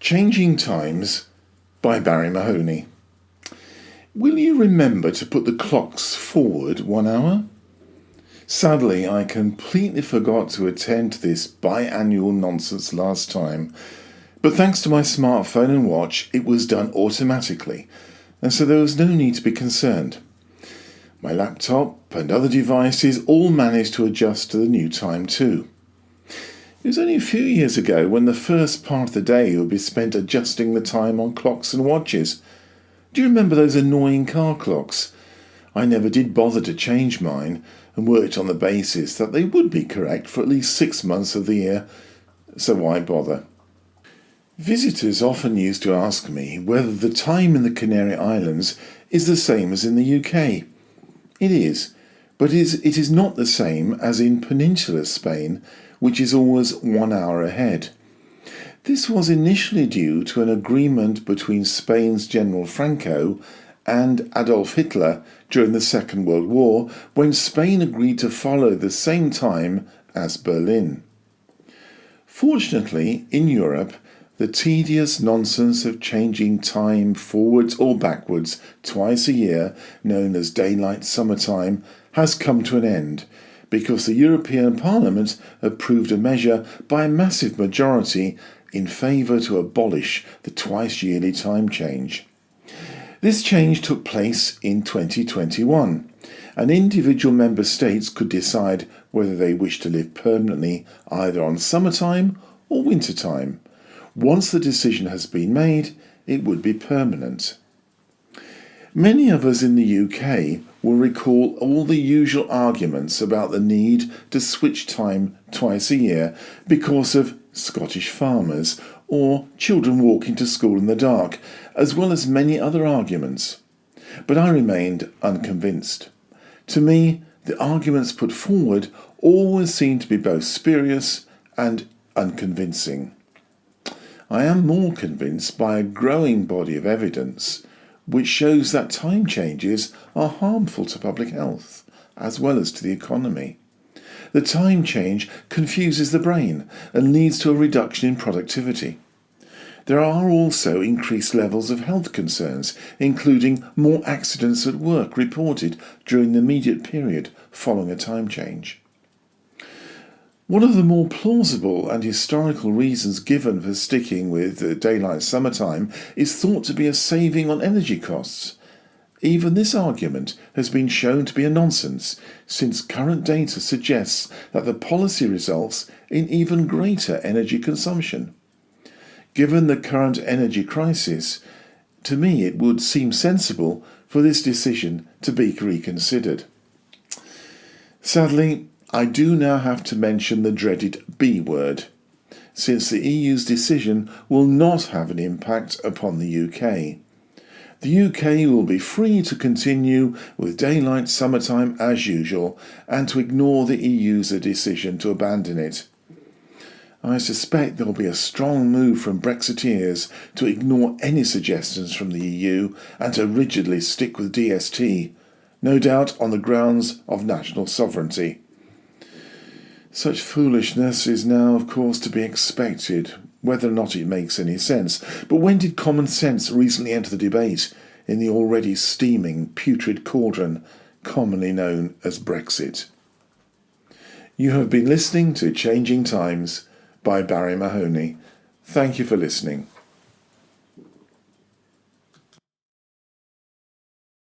Changing Times by Barrie Mahoney. Will you remember to put the clocks forward 1 hour? Sadly, I completely forgot to attend to this biannual nonsense last time, but thanks to my smartphone and watch, it was done automatically, and so there was no need to be concerned. My laptop and other devices all managed to adjust to the new time too. It was only a few years ago when the first part of the day would be spent adjusting the time on clocks and watches. Do you remember those annoying car clocks? I never did bother to change mine and worked on the basis that they would be correct for at least 6 months of the year, so why bother? Visitors often used to ask me whether the time in the Canary Islands is the same as in the UK. It is, but it is not the same as in Peninsular Spain, which is always 1 hour ahead. This was initially due to an agreement between Spain's General Franco and Adolf Hitler during the Second World War, when Spain agreed to follow the same time as Berlin. Fortunately, in Europe, the tedious nonsense of changing time forwards or backwards twice a year, known as daylight summertime, has come to an end, because the European Parliament approved a measure by a massive majority in favour to abolish the twice-yearly time change. This change took place in 2021, and individual member states could decide whether they wish to live permanently either on summertime or wintertime. Once the decision has been made, it would be permanent. Many of us in the UK will recall all the usual arguments about the need to switch time twice a year because of Scottish farmers or children walking to school in the dark, as well as many other arguments. But I remained unconvinced. To me, the arguments put forward always seemed to be both spurious and unconvincing. I am more convinced by a growing body of evidence which shows that time changes are harmful to public health as well as to the economy. The time change confuses the brain and leads to a reduction in productivity. There are also increased levels of health concerns, including more accidents at work reported during the immediate period following a time change. One of the more plausible and historical reasons given for sticking with daylight summertime is thought to be a saving on energy costs. Even this argument has been shown to be a nonsense, since current data suggests that the policy results in even greater energy consumption. Given the current energy crisis, to me it would seem sensible for this decision to be reconsidered. Sadly, I do now have to mention the dreaded B word, since the EU's decision will not have an impact upon the UK. The UK will be free to continue with daylight summertime as usual and to ignore the EU's decision to abandon it. I suspect there will be a strong move from Brexiteers to ignore any suggestions from the EU and to rigidly stick with DST, no doubt on the grounds of national sovereignty. Such foolishness is now, of course, to be expected, whether or not it makes any sense. But when did common sense recently enter the debate in the already steaming, putrid cauldron commonly known as Brexit? You have been listening to Changing Times by Barrie Mahoney. Thank you for listening.